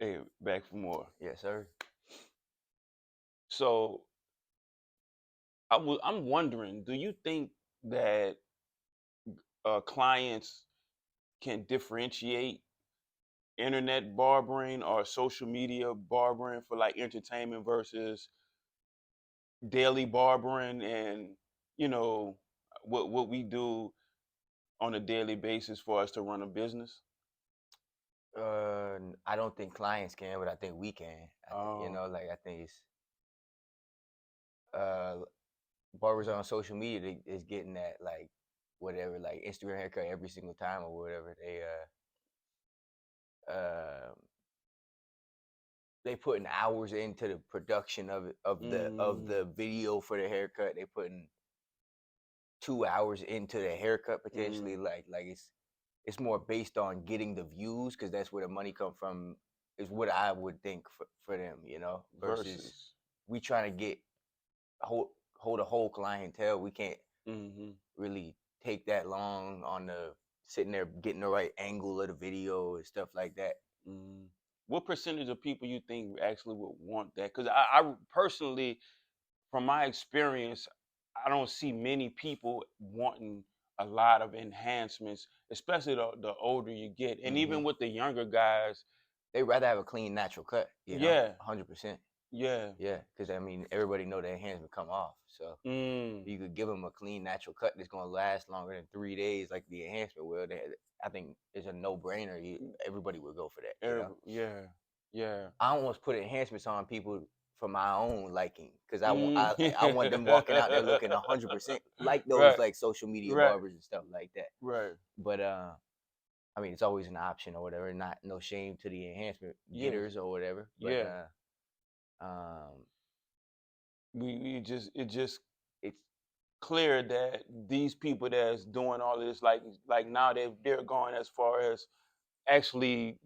Hey, back for more. Yes, sir. So I'm wondering, do you think that clients can differentiate internet barbering or social media barbering for like entertainment versus daily barbering and you know what we do on a daily basis for us to run a business? I don't think clients can, but I think we can. I think Oh, like I think it's uh barbers on social media is getting that like whatever like Instagram haircut every single time or whatever uh they putting hours into the production of it of mm, the video for the haircut. They putting 2 hours into the haircut potentially. mm, Like it's more based on getting the views because that's where the money come from. Is what I would think for them, versus versus. we trying to get hold hold a whole clientele. We can't Hmm. really take that long on the sitting there getting the right angle of the video and stuff like that. Mm. What percentage of people you think actually would want that? Because I personally, from my experience, I don't see many people wanting a lot of enhancements, especially the older you get, and Hmm. even with the younger guys. They rather have a clean, natural cut, Yeah, 100%. yeah. Yeah, because I mean, everybody know their hands will come off. So Mm, you could give them a clean, natural cut that's gonna last longer than 3 days, like the enhancement will. I think it's a no brainer. Everybody would go for that. yeah, yeah. I almost put enhancements on people for my own liking because Mm. I want them walking out there looking 100% like those Right, like social media right, barbers and stuff like that. right. But I mean, it's always an option or whatever. Not no shame to the enhancement Yeah, getters or whatever. But yeah. um, We just it just it's clear that these people that's doing all of this, like now they're going as far as actually,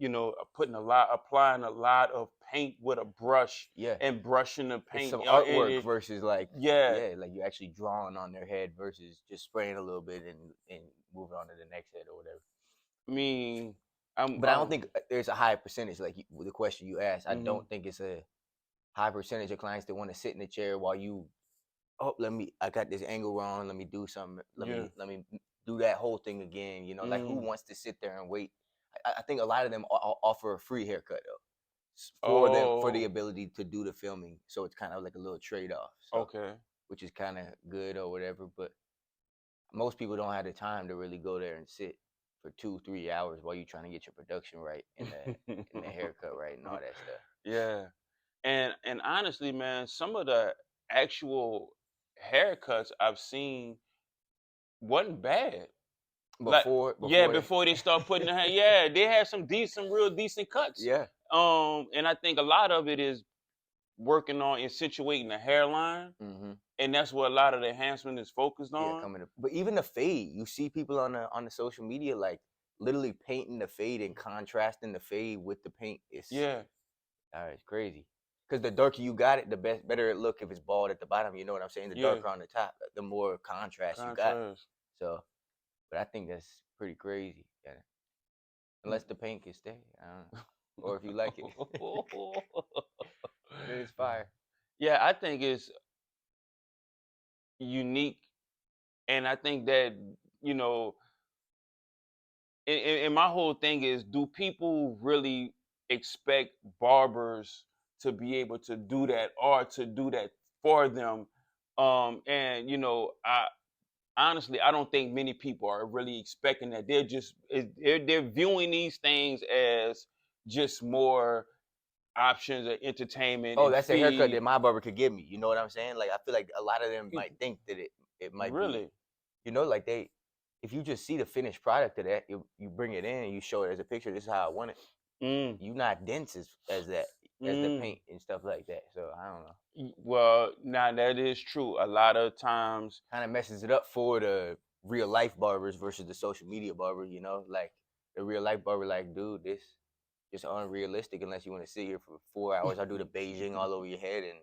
putting a lot, applying a lot of paint with a brush yeah, and brushing the it's paint. some And artwork it, versus like yeah, yeah, like you actually drawing on their head versus just spraying a little bit and moving on to the next head or whatever. I mean, I'm, But I don't think there's a high percentage like the question you asked. I mhm, don't think it's a high percentage of clients that want to sit in the chair while you I got this angle wrong, let me do something, yeah, let me do that whole thing again. Like who mm, wants to sit there and wait? I think a lot of them offer a free haircut though for them for the oh, ability to do the filming, so it's kind of like a little trade-off, so okay, which is kind of good or whatever. But most people don't have the time to really go there and sit for 2 3 hours while you're trying to get your production right and the haircut right and all that stuff. yeah. And honestly, man, some of the actual haircuts I've seen wasn't bad. Like, yeah, Before before they start putting they their hand, yeah, they had some real decent cuts. yeah. And I think a lot of it is working on accentuating the hairline, Hmm. and that's what a lot of the enhancement is focused Yeah, on. coming up. But even the fade, you see people on the social media like literally painting the fade and contrasting the fade with the paint. Yeah, It's crazy. Because the darker you got it, the better it look if it's bald at the bottom. You know what I'm saying? The yeah, darker on the top, the more contrast you got. contrast. So, but I think that's pretty crazy. Yeah. Unless the paint can stay, I don't know. Or if you like it, then it's fire. Yeah, I think it's unique, and I think that you know, and my whole thing is, do people really expect barbers to be able to do that or to do that for them? And I honestly, I don't think many people are really expecting that. They're viewing these things as just more options of entertainment Oh, and that's a haircut feed. that my barber could give me. You know what I'm saying? Like I feel like a lot of them might think that it might be, Really? like if you just see the finished product of that, you bring it in and you show it as a picture. This is how I want it. Mm, You not dense as that as the mm. paint and stuff like that. So I don't know. Well, now that is true. A lot of times, Kind of messes it up for the real life barbers versus the social media barber. Like the real life barber, like dude, this just unrealistic unless you want to sit here for 4 hours. I do the Beijing all over your head, and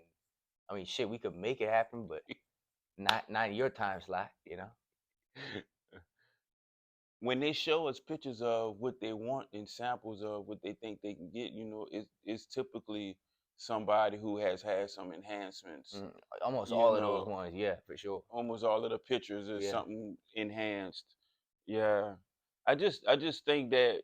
I mean, shit, we could make it happen, but not in your time slot. when they show us pictures of what they want and samples of what they think they can get, it's typically somebody who has had some enhancements. Mm, almost You all of those know, ones, yeah, for sure. almost all of the pictures is Yeah, something enhanced. Yeah. I just think that,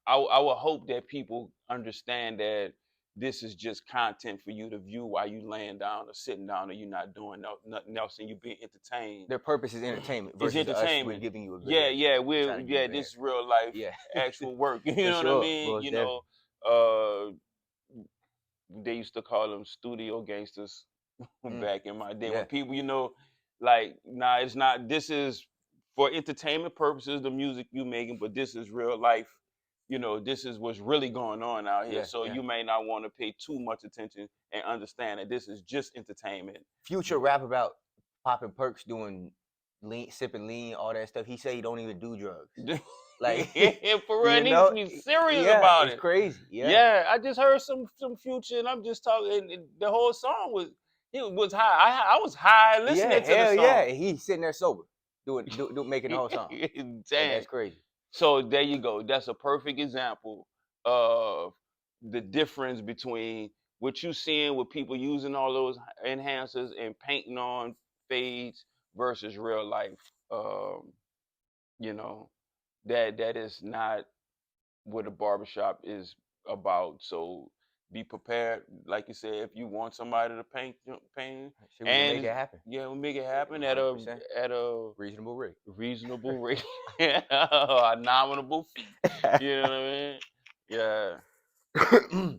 I would hope that people understand that this is just content for you to view while you laying down or sitting down or you're not doing nothing else and you being entertained. their purpose is entertainment It's versus us. We're entertainment. giving you a Yeah, video. yeah, We're trying to give you this air. is real life Yeah, actual work. You for know what I sure, mean? most definitely. Uh they used to call them studio gangsters Mm, back in my day when yeah, people, like, nah, it's not. This is for entertainment purposes, the music you making, but this is real life. This is what's really going on out here. yeah, So yeah. you may not want to pay too much attention and understand that this is just entertainment. Future rap about popping perks, doing lean, sipping lean, all that stuff. He say he don't even do drugs. Like, For real, you it needs to know, be serious yeah, about it's it. crazy. Yeah, Yeah, I just heard some Future, and I'm just talking. And the whole song was he was high. I was high yeah, listening to the hell yeah. song. And he's sitting there sober, making the whole song. Like Damn. that's crazy. So there you go. That's a perfect example of the difference between what you seeing with people using all those enhancers and painting on fades versus real life. Um, you know that is not what a barbershop is about. So be prepared. Like you said, if you want somebody to paint, Shit, we can make and it happen. yeah, we'll make it happen at a 100% at a reasonable rate. reasonable rate, a nominable fee. You know what I mean? Yeah.